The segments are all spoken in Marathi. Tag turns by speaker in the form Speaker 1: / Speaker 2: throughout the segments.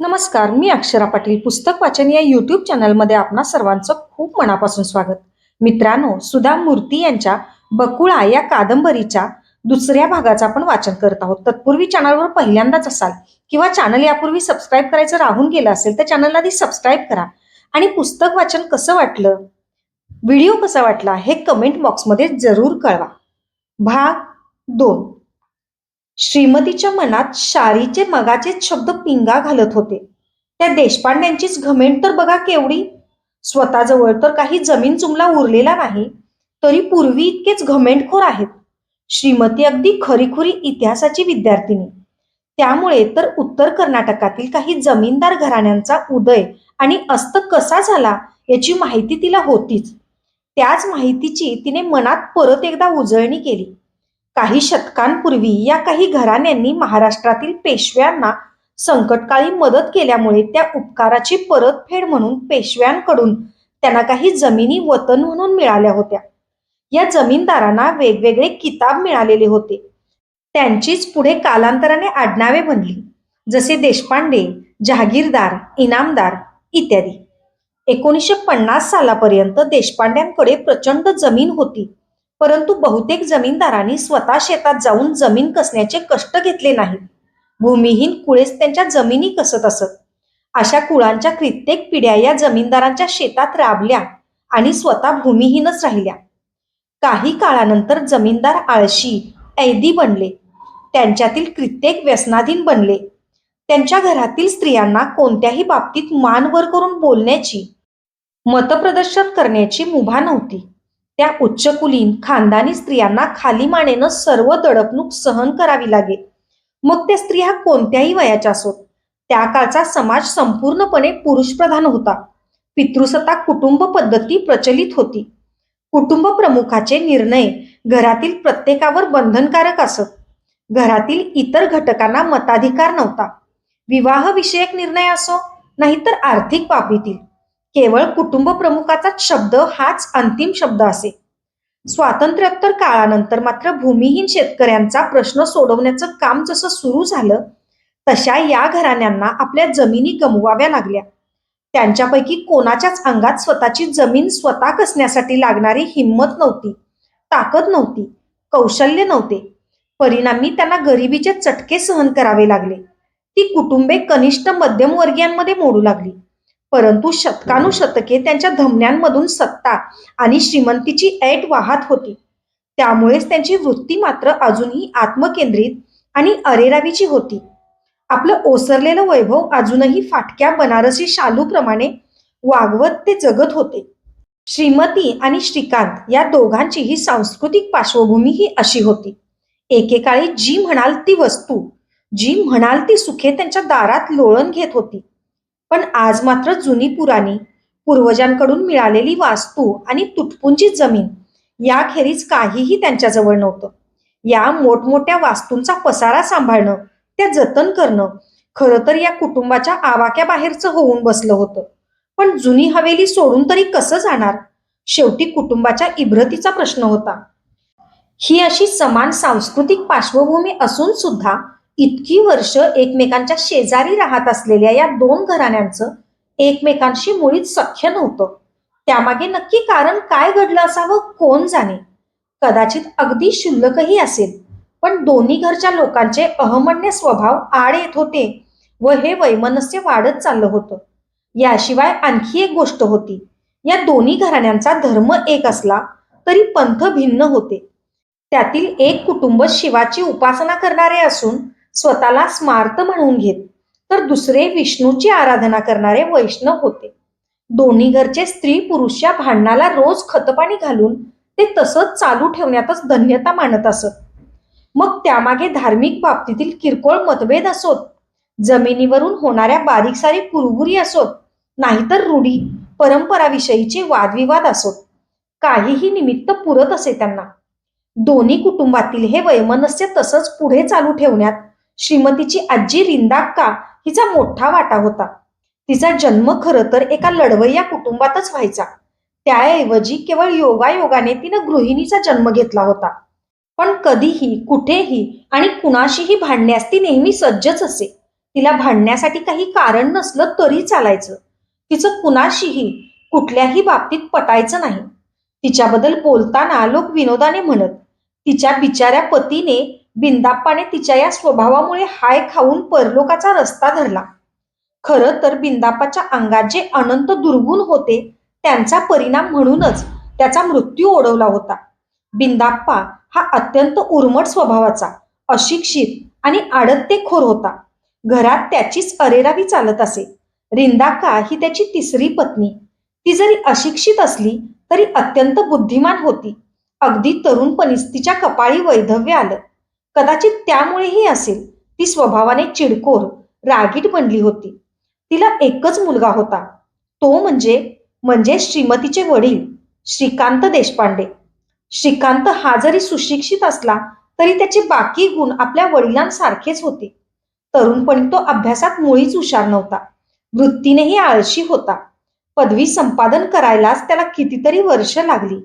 Speaker 1: नमस्कार, मी अक्षरा पाटील. पुस्तक वाचन या यूट्यूब चॅनलमध्ये आपणा सर्वांचं खूप मनापासून स्वागत. मित्रांनो, सुधा मूर्ती यांच्या बकुळा या कादंबरीच्या दुसऱ्या भागाचं आपण वाचन करत आहोत. तत्पूर्वी चॅनलवर पहिल्यांदाच असाल किंवा चॅनल यापूर्वी सबस्क्राईब करायचं राहून गेलं असेल तर चॅनलला आधी सबस्क्राईब करा आणि पुस्तक वाचन कसं वाटलं, व्हिडिओ कसा वाटला हे कमेंट बॉक्समध्ये जरूर कळवा. भाग 2. श्रीमतीच्या मनात शारीचे मगाचेच शब्द पिंगा घालत होते. त्या देशपांड्यांचीच घमेंड तर बघा केवढी. स्वतःजवळ तर काही जमीन जुमला उरलेला नाही, तरी पूर्वी इतकेच घमेंडखोर आहेत. श्रीमती अगदी खरीखुरी इतिहासाची विद्यार्थिनी. त्यामुळे तर उत्तर कर्नाटकातील काही जमीनदार घराण्यांचा उदय आणि अस्त कसा झाला याची माहिती तिला होतीच. त्याच माहितीची तिने मनात परत एकदा उजळणी केली. काही शतकांपूर्वी या काही घराण्यांनी महाराष्ट्रातील पेशव्यांना संकटकाळी मदत केल्यामुळे त्या उपकाराची परतफेड म्हणून पेशव्यांकडून त्यांना काही जमिनी वतन म्हणून मिळाल्या होत्या. या जमीनदारांना वेगवेगळे किताब मिळालेले होते. त्यांचीच पुढे कालांतराने आडनावे बनली, जसे देशपांडे, जहागीरदार, इनामदार इत्यादी. 1950 सालापर्यंत देशपांड्यांकडे प्रचंड जमीन होती, परंतु बहुतेक जमीनदारांनी स्वतः शेतात जाऊन जमीन कसण्याचे कष्ट घेतले नाहीत. भूमिहीन कुळेच त्यांच्या जमिनी कसत असत. अशा कुळांच्या कित्येक पिढ्या या जमीनदारांच्या शेतात राबल्या आणि स्वतः भूमिहीनच राहिल्या. काही काळानंतर जमीनदार आळशी, ऐदी बनले. त्यांच्यातील कित्येक व्यसनाधीन बनले. त्यांच्या घरातील स्त्रियांना कोणत्याही बाबतीत मान वर करून बोलण्याची, मतप्रदर्शन करण्याची मुभा नव्हती. त्या उच्चकुलीन खानदानी स्त्रियांना खाली मानेनं सर्व दडपणूक सहन करावी लागे. मग त्या स्त्रिया कोणत्याही वयाच्या असोत. त्या काळचा समाज संपूर्णपणे पुरुषप्रधान होता. पितृसत्ताक कुटुंब पद्धती प्रचलित होती. कुटुंब प्रमुखाचे निर्णय घरातील प्रत्येकावर बंधनकारक असत. घरातील इतर घटकांना मताधिकार नव्हता. विवाहविषयक निर्णय असो, नाहीतर आर्थिक बाबीतील, केवळ कुटुंब प्रमुखाचाच शब्द हाच अंतिम शब्द असे. स्वातंत्र्योत्तर काळानंतर मात्र भूमिहीन शेतकऱ्यांचा प्रश्न सोडवण्याचं काम जसं सुरू झालं, तशा या घराण्यांना आपल्या जमिनी गमवाव्या लागल्या. त्यांच्यापैकी कोणाच्याच अंगात स्वतःची जमीन स्वतः कसण्यासाठी लागणारी हिंमत नव्हती, ताकद नव्हती, कौशल्य नव्हते. परिणामी त्यांना गरिबीचे चटके सहन करावे लागले. ती कुटुंबे कनिष्ठ मध्यमवर्गीयांमध्ये मोडू लागली. परंतु शतकानुशतके त्यांच्या धमन्यांमधून सत्ता आणि श्रीमंतीची ऐट वाहत होती. त्यामुळेच त्यांची वृत्ती मात्र अजूनही आत्मकेंद्रित आणि अरेरावीची होती. आपलं ओसरलेलं वैभव अजूनही फाटक्या बनारसी शालूप्रमाणे वागवत ते जगत होते. श्रीमती आणि श्रीकांत या दोघांचीही सांस्कृतिक पार्श्वभूमी ही अशी होती. एकेकाळी जी म्हणाल ती वस्तू, जी म्हणाल ती सुखे त्यांच्या दारात लोळण घेत होती. पण आज मात्र जुनी पुराणी, पूर्वजांकडून मिळालेली वास्तू आणि तुटपुंजी जमीन याखेरीज काहीही त्यांच्याजवळ नव्हतं. या मोठमोठ्या वास्तूंचा पसारा सांभाळणं, त्या जतन करणं खरं तर या कुटुंबाच्या आवाक्याबाहेरचं होऊन बसलं होतं. पण जुनी हवेली सोडून तरी कसं जाणार? शेवटी कुटुंबाच्या इब्रतीचा प्रश्न होता. ही अशी समान सांस्कृतिक पार्श्वभूमी असून सुद्धा इतकी वर्ष एकमेकांच्या शेजारी राहत असलेल्या या दोन घराण्यांचं एकमेकांशी मुळीच सख्य नव्हतं. त्यामागे नक्की कारण काय घडलं असावं कोण जाणे. कदाचित अगदी क्षुल्लकही असेल, पण दोन्ही घरच्या लोकांचे अहमन्य स्वभाव आड येत होते व हे वैमनस्य वाढत चाललं होतं. याशिवाय आणखी एक गोष्ट होती. या दोन्ही घराण्यांचा धर्म एक असला तरी पंथ भिन्न होते. त्यातील एक कुटुंब शिवाची उपासना करणारे असून स्वतःला स्मार्त म्हणून घेत, तर दुसरे विष्णूची आराधना करणारे वैष्णव होते. दोन्ही घरचे स्त्री पुरुष या भांडणाला रोज खतपाणी घालून ते तसंच चालू ठेवण्यातच धन्यता मानत असत. मग त्यामागे धार्मिक बाबतीतील किरकोळ मतभेद असोत, जमिनीवरून होणाऱ्या बारीक सारीक कुरबुरी असोत, नाहीतर रूढी परंपराविषयीचे वादविवाद असोत, काहीही निमित्त पुरत असे त्यांना. दोन्ही कुटुंबातील हे वैमनस्य तसंच पुढे चालू ठेवण्यात श्रीमतीची आजी रिंदाक्का हिचा मोठा वाटा होता. तिचा जन्म खरं तर एका लढवय्या कुटुंबातच व्हायचा. त्याऐवजी केवळ योगायोगाने तिनं गृहिणीचा जन्म घेतला होता. पण कधीही, कुठेही आणि कुणाशीही भांडण्यास ती नेहमी सज्जच असे. तिला भांडण्यासाठी काही कारण नसलं तरी चालायचं. तिचं कुणाशीही कुठल्याही बाबतीत पटायचं नाही. तिच्याबद्दल बोलताना लोक विनोदाने म्हणत, तिच्या बिचाऱ्या पतीने बिंदाप्पाने तिच्या या स्वभावामुळे हाय खाऊन परलोकाचा रस्ता धरला. खरं तर बिंदाप्पाच्या अंगात जे अनंत दुर्गुण होते त्यांचा परिणाम म्हणूनच त्याचा मृत्यू ओढवला होता. बिंदाप्पा हा अत्यंत उर्मट स्वभावाचा, अशिक्षित आणि आडत्तेखोर होता. घरात त्याचीच अरेरावी चालत असे. रिंदाक्का ही त्याची तिसरी पत्नी. ती जरी अशिक्षित असली तरी अत्यंत बुद्धिमान होती. अगदी तरुणपणीच तिच्या कपाळी वैधव्य आलं. कदाचित त्यामुळेही असेल ती स्वभावाने चिडकोर, रागीट बनली होती. तिला एकच मुलगा होता, तो म्हणजे श्रीमतीचे वडील श्रीकांत देशपांडे. श्रीकांत हा जरी सुशिक्षित असला तरी त्याचे बाकी गुण आपल्या वडिलांसारखेच होते. तरुणपणी तो अभ्यासात मुळीच हुशार नव्हता. वृत्तीनेही आळशी होता. पदवी संपादन करायलाच त्याला कितीतरी वर्ष लागली.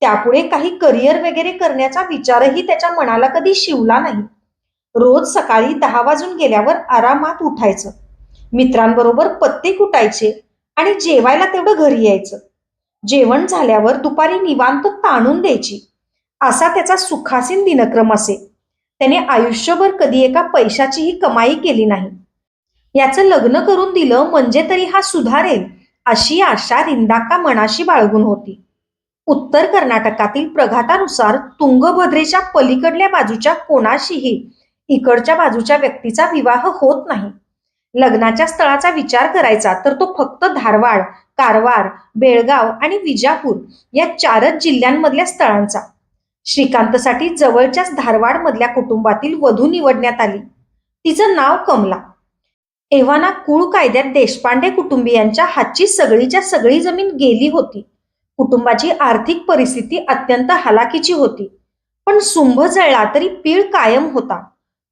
Speaker 1: त्यापुढे काही करिअर वगैरे करण्याचा विचारही त्याच्या मनाला कधी शिवला नाही. रोज सकाळी 10 वाजून गेल्यावर आरामात उठायचं, मित्रांबरोबर पत्ते कुटायचे आणि जेवायला तेवढं घरी यायचं. जेवण झाल्यावर दुपारी निवांत ताणून द्यायची, असा त्याचा सुखासीन दिनक्रम असे. त्याने आयुष्यभर कधी एका पैशाचीही कमाई केली नाही. याचं लग्न करून दिलं म्हणजे तरी हा सुधारेल अशी आशा रिंदाक्का मनाशी बाळगून होती. उत्तर कर्नाटकातील प्रघातानुसार तुंगभद्रेच्या पलीकडल्या बाजूच्या कोणाशीही इकडच्या बाजूच्या व्यक्तीचा विवाह होत नाही. लग्नाच्या स्थळाचा विचार करायचा तर तो फक्त धारवाड, कारवार, बेळगाव आणि विजापूर या 4च जिल्ह्यांमधल्या स्थळांचा. श्रीकांतसाठी जवळच्याच धारवाडमधल्या कुटुंबातील वधू निवडण्यात आली. तिचं नाव कमला. एव्हाना कुळ कायद्यात देशपांडे कुटुंबियांच्या हातची सगळीच्या सगळी जमीन गेली होती. कुटुंबाची आर्थिक परिस्थिती अत्यंत हलाखीची होती. पण सुंभ जळला तरी पीळ कायम होता.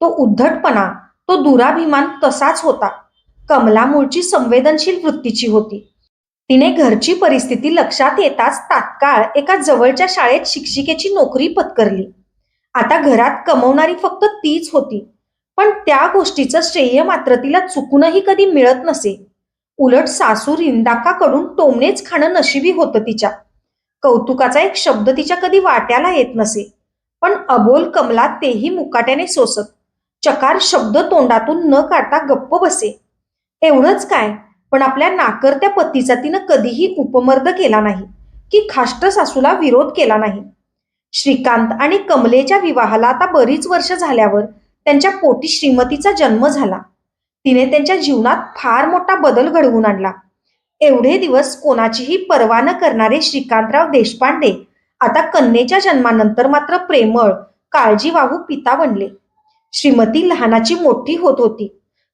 Speaker 1: तो उद्धटपणा, तो दुराभिमान तसाच होता. कमला मूळची संवेदनशील वृत्तीची होती. तिने घरची परिस्थिती लक्षात येताच तात्काळ एका जवळच्या शाळेत शिक्षिकेची नोकरी पत्करली. आता घरात कमवणारी फक्त तीच होती. पण त्या गोष्टीचं श्रेय मात्र तिला चुकूनही कधी मिळत नसे. उलट सासू रिंदाक्काकडून टोमणेच खाणं नशिबी होतं तिच्या. कौतुकाचा एक शब्द तिच्या कधी वाट्याला येत नसे. पण अबोल कमला तेही मुकाट्याने सोसत. चकार शब्द तोंडातून न काढता गप्प बसे. एवढंच काय, पण आपल्या नाकर्त्या पतीचा तिनं कधीही उपमर्द केला नाही की खाष्ट सासूला विरोध केला नाही. श्रीकांत आणि कमलेच्या विवाहाला आता बरीच वर्ष झाल्यावर त्यांच्या पोटी श्रीमतीचा जन्म झाला. तिने त्यांच्या जीवनात फार मोठा बदल घडवून आणला. एवढे दिवस कोणाचीही पर्वा न करणारे श्रीकांतराव देशपांडे आता कन्येच्या जन्मानंतर मात्र प्रेमळ, काळजीवाहू पिता बनले. श्रीमती लहानाची मोठी होत होती.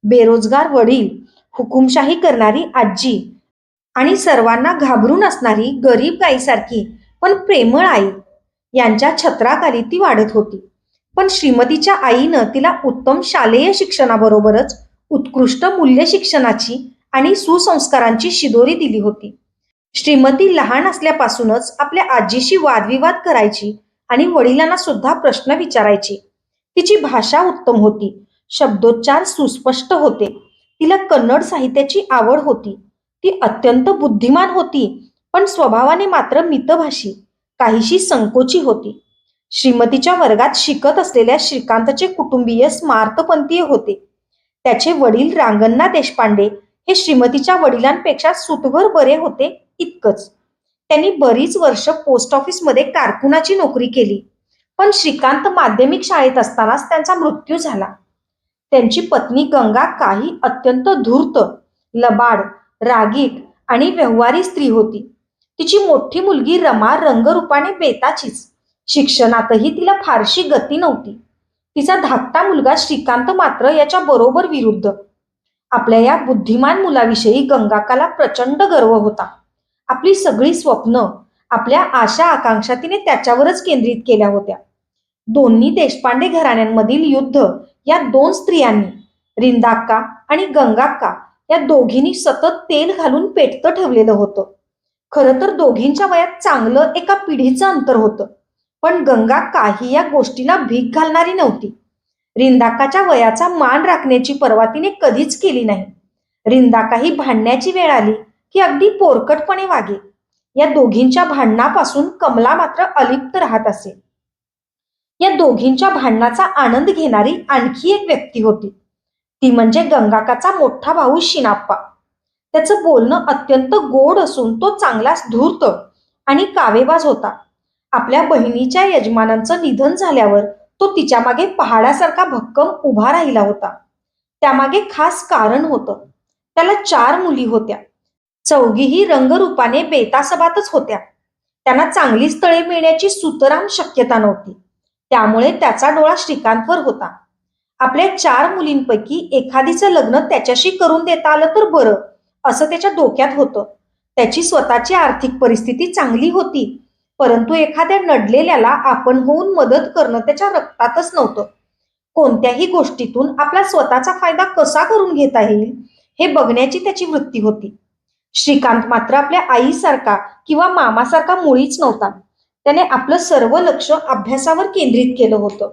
Speaker 1: बेरोजगार वडील, हुकुमशाही करणारी आजी आणि सर्वांना घाबरून असणारी गरीब गाईसारखी पण प्रेमळ आई यांच्या छत्राखाली ती वाढत होती. पण श्रीमतीच्या आईनं तिला उत्तम शालेय शिक्षणाबरोबरच उत्कृष्ट मूल्य शिक्षणाची आणि सुसंस्कारांची शिदोरी दिली होती. श्रीमती लहान असल्यापासूनच आपल्या आजीशी वादविवाद करायची आणि वडिलांना सुद्धा प्रश्न विचारायची. तिची भाषा उत्तम होती, शब्दोच्चार सुस्पष्ट होते. तिला कन्नड साहित्याची आवड होती. ती अत्यंत बुद्धिमान होती, पण स्वभावाने मात्र मितभाषी, काहीशी संकोची होती. श्रीमतीच्या वर्गात शिकत असलेल्या श्रीकांतचे कुटुंबीय स्मार्तपंथीय होते. त्याचे वडील रांगण्णा देशपांडे हे श्रीमतीच्या वडिलांपेक्षा सुतभर बरे होते इतकंच. त्यांनी बरीच वर्ष पोस्ट ऑफिसमध्ये कारकुनाची नोकरी केली. पण श्रीकांत माध्यमिक शाळेत असतानाच त्यांचा मृत्यू झाला. त्यांची पत्नी गंगा काही अत्यंत धूर्त, लबाड, रागीट आणि व्यवहारी स्त्री होती. तिची मोठी मुलगी रमा रंगरूपाने बेताचीच. शिक्षणातही तिला फारशी गती नव्हती. तिचा धाकटा मुलगा श्रीकांत मात्र याच्या बरोबर विरुद्ध. आपल्या या बुद्धिमान मुलाविषयी गंगाकाला प्रचंड गर्व होता. आपली सगळी स्वप्न, आपल्या आशा आकांक्षा तिने त्याच्यावरच केंद्रित केल्या होत्या. दोन्ही देशपांडे घराण्यांमधील युद्ध या 2 स्त्रियांनी, रिंदाक्का आणि गंगाक्का या दोघींनी सतत तेल घालून पेटतं ठेवलेलं होतं. खरं तर दोघींच्या वयात चांगलं एका पिढीचं अंतर होतं. पण गंगाक्का ही या गोष्टीला भीक घालणारी नव्हती. रिंदाकाच्या वयाचा मान राखण्याची पर्वा तिने कधीच केली नाही. रिंदाका ही भांडण्याची वेळ आली की अगदी पोरकटपणे वागे. या दोघींच्या भांडणापासून कमला मात्र अलिप्त राहत असे. या दोघींच्या भांडणाचा आनंद घेणारी आणखी एक व्यक्ती होती. ती म्हणजे गंगाकाचा मोठा भाऊ शिनाप्पा. त्याचं बोलणं अत्यंत गोड असून तो चांगलाच धूर्त आणि कावेबाज होता. आपल्या बहिणीच्या यजमानांचं निधन झाल्यावर तो तिच्या मागे पहाडासारखा भक्कम उभा राहिला होता. त्यामागे खास कारण होतं. त्याला 4 मुली होत्या. चौघीही रंगरूपाने बेतासबातच होत्या. त्यांना चांगली स्थळे मिळण्याची सुतराम शक्यता नव्हती. त्यामुळे त्याचा डोळा श्रीकांतवर होता. आपल्या 4 मुलींपैकी एखादीचं लग्न त्याच्याशी करून देता आलं तर बरं, असं त्याच्या डोक्यात होतं. त्याची स्वतःची आर्थिक परिस्थिती चांगली होती, परंतु एखाद्या नडलेल्याला आपण होऊन मदत करणं त्याच्या रक्तातच नव्हतं. कोणत्याही गोष्टीतून आपला स्वतःचा फायदा कसा करून घेता येईल हे बघण्याची त्याची वृत्ती होती. श्रीकांत मात्र आपल्या आईसारखा किंवा मामासारखा मुळीच नव्हता. त्याने आपलं सर्व लक्ष अभ्यासावर केंद्रित केलं होतं.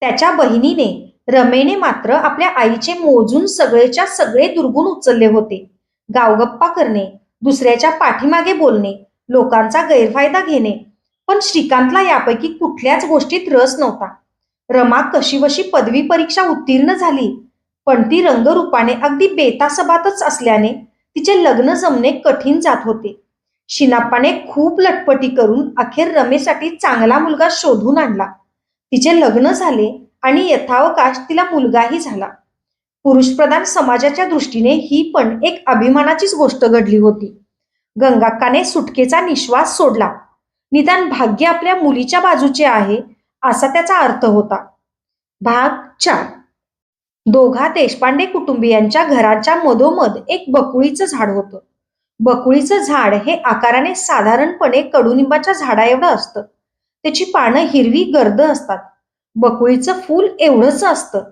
Speaker 1: त्याच्या बहिणीने रमेने मात्र आपल्या आईचे मोजून सगळेच्या सगळे दुर्गुण उचलले होते. गावगप्पा करणे, दुसऱ्याच्या पाठीमागे बोलणे, लोकांचा गैरफायदा घेणे. पण श्रीकांतला यापैकी कुठल्याच गोष्टीत रस नव्हता. रमा कशीबशी पदवी परीक्षा उत्तीर्ण झाली, पण ती रंगरूपाने अगदी बेतासबातच असल्याने तिचे लग्न जमणे कठीण जात होते. शिनाप्पाने खूप लटपटी करून अखेर रमेसाठी चांगला मुलगा शोधून आणला. तिचे लग्न झाले आणि यथावकाश तिला मुलगाही झाला. पुरुषप्रधान समाजाच्या दृष्टीने ही पण एक अभिमानाचीच गोष्ट घडली होती. गंगाक्काने सुटकेचा निश्वास सोडला. निदान भाग्य आपल्या मुलीच्या बाजूचे आहे, असा त्याचा अर्थ होता. भाग 4. दोघा देशपांडे कुटुंबियांच्या घराच्या मधोमध एक बकुळीचं झाड होतं. बकुळीचं झाड हे आकाराने साधारणपणे कडुनिंबाच्या झाडाएवढं असतं. त्याची पानं हिरवी गर्द असतात. बकुळीचं फूल एवढंच असतं,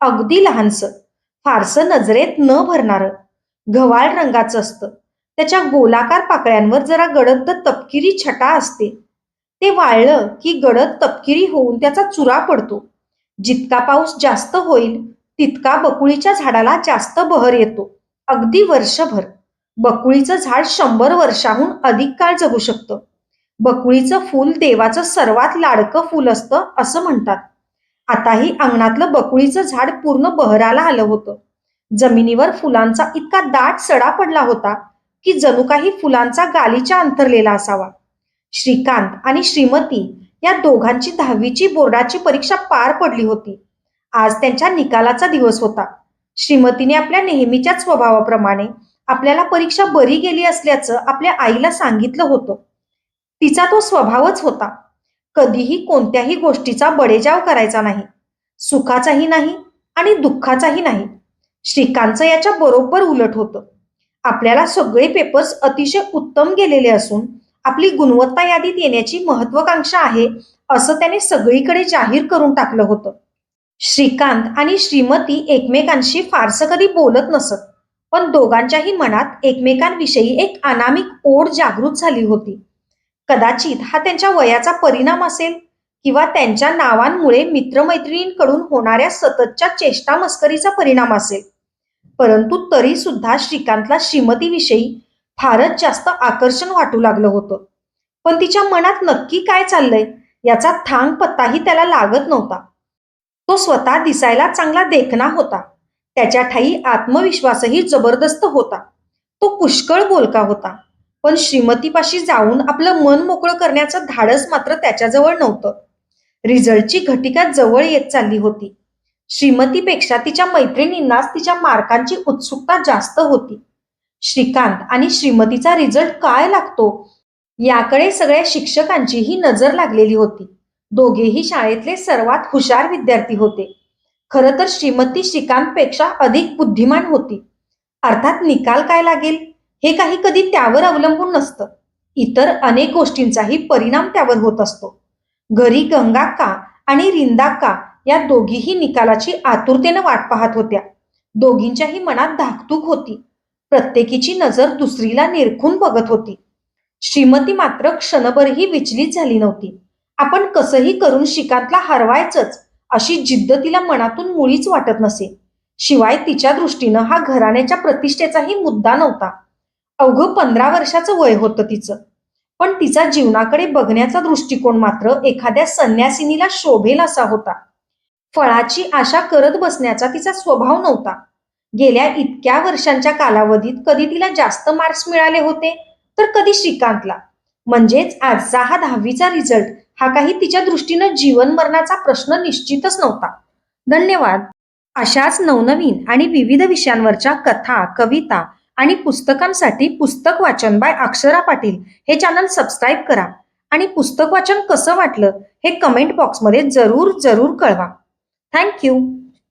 Speaker 1: अगदी लहानसं, फारसं नजरेत न भरणारं. गव्हाळ रंगाचं असतं. त्याच्या गोलाकार पाकळ्यांवर जरा गडद तपकिरी छटा असते. ते वाळलं की गडद तपकिरी होऊन त्याचा चुरा पडतो. जितका पाऊस जास्त होईल तितका बकुळीच्या झाडाला जास्त बहर येतो, अगदी वर्षभर. बकुळीचं झाड 100 वर्षाहून अधिक काळ जगू शकतं. बकुळीचं फूल देवाचं सर्वात लाडकं फूल असतं असं म्हणतात. आताही अंगणातलं बकुळीचं झाड पूर्ण बहराला आलं होतं. जमिनीवर फुलांचा इतका दाट सडा पडला होता की जणू काही फुलांचा गालिचा अंथरलेला असावा. श्रीकांत आणि श्रीमती या दोघांची 10वीची बोर्डाची परीक्षा पार पडली होती. आज त्यांच्या निकालाचा दिवस होता. श्रीमतीने आपल्या नेहमीच्या स्वभावाप्रमाणे आपल्याला परीक्षा बरी गेली असल्याचं आपल्या आईला सांगितलं होतं. तिचा तो स्वभावच होता. कधीही कोणत्याही गोष्टीचा बडेजाव करायचा नाही, सुखाचाही नाही आणि दुःखाचाही नाही. श्रीकांतचं याच्या बरोबर उलट होतं. आपल्याला सगळे पेपर्स अतिशय उत्तम गेलेले असून आपली गुणवत्ता यादीत येण्याची महत्वाकांक्षा आहे असं त्याने सगळीकडे जाहीर करून टाकलं होतं. श्रीकांत आणि श्रीमती एकमेकांशी फारसं कधी बोलत नसत, पण दोघांच्याही मनात एकमेकांविषयी एक अनामिक ओढ जागृत झाली होती. कदाचित हा त्यांच्या वयाचा परिणाम असेल किंवा त्यांच्या नावांमुळे मित्रमैत्रिणींकडून होणाऱ्या सततच्या चेष्टा मस्करीचा परिणाम असेल. परंतु तरी सुद्धा श्रीकांतला श्रीमतीविषयी फारच जास्त आकर्षण वाटू लागलं होतं. पण तिच्या मनात नक्की काय चाललंय याचा थांग पत्ताही त्याला लागत नव्हता. तो स्वतः दिसायला चांगला देखणा होता. त्याच्या ठायी आत्मविश्वासही जबरदस्त होता. तो पुष्कळ बोलका होता. पण श्रीमतीपाशी जाऊन आपलं मन मोकळं करण्याचं धाडस मात्र त्याच्याजवळ नव्हतं. रिझल्टची घटिका जवळ येत चालली होती. श्रीमतीपेक्षा तिच्या मैत्रिणींनाच तिच्या मार्कांची उत्सुकता जास्त होती. श्रीकांत आणि श्रीमतीचा रिझल्ट काय लागतो याकडे सगळ्या शिक्षकांचीही नजर लागलेली होती. दोघेही शाळेतले सर्वात हुशार विद्यार्थी होते. खरं तर श्रीमती श्रीकांतपेक्षा अधिक बुद्धिमान होती. अर्थात निकाल काय लागेल हे काही कधी त्यावर अवलंबून नसतं. इतर अनेक गोष्टींचाही परिणाम त्यावर होत असतो. घरी गंगाक्का आणि रिंदाक्का या दोघीही निकालाची आतुरतेनं वाट पाहत होत्या. दोघींच्याही मनात धाकधूक होती. प्रत्येकीची नजर दुसरीला निरखून बघत होती. श्रीमती मात्र क्षणभरही विचलित झाली नव्हती. आपण कसंही करून श्रीकांतला हरवायचंच अशी जिद्द तिला मनातून मुळीच वाटत नसे. शिवाय तिच्या दृष्टीनं हा घराण्याच्या प्रतिष्ठेचाही मुद्दा नव्हता. अवघं 15 वर्षाचं वय होतं तिचं. पण तिचा जीवनाकडे बघण्याचा दृष्टिकोन मात्र एखाद्या संन्यासिनीला शोभेल असा होता. फळाची आशा करत बसण्याचा तिचा स्वभाव नव्हता. गेल्या इतक्या वर्षांच्या कालावधीत कधी तिला जास्त मार्क्स मिळाले होते, तर कधी श्रीकांतला. म्हणजेच आजचा हा 10वीचा रिझल्ट हा काही तिच्या दृष्टीनं जीवन मरणाचा प्रश्न निश्चितच नव्हता. धन्यवाद. अशाच नवनवीन आणि विविध विषयांवरच्या कथा, कविता आणि पुस्तकांसाठी पुस्तक वाचन बाय अक्षरा पाटील हे चॅनल सबस्क्राईब करा आणि पुस्तक वाचन कसं वाटलं हे कमेंट बॉक्समध्ये जरूर जरूर कळवा. Thank you.